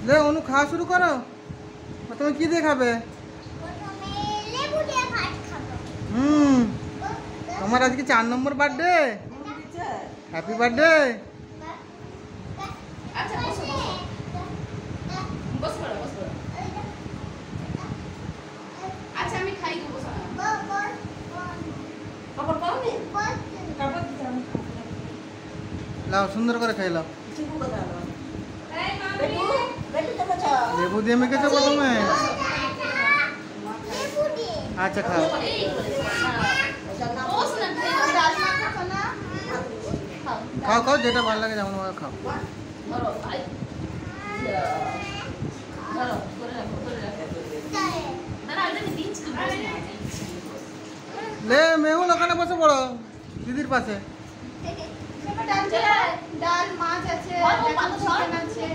ले অনু খাওয়া শুরু করো। তুমি কি দিয়ে খাবে? তোমার আজকে 4 নম্বর বার্থডে। Happy birthday. আচ্ছা বসো বসো বসো। আচ্ছা আমি খাই দেবো কাপড় পাওনি কাপড় দিতে আমি লাও সুন্দর করে খাই লাও। লেবু দিয়ে মেখেছো প্রথমে? আচ্ছা খাও। খাও খাও যেটা ভালো লাগে যেমন ভাবে খাও। ले मेहुल ওখানে বসে পড়ো দিদির পাশে। ডাল মাছ আছে, চিকেন আছে।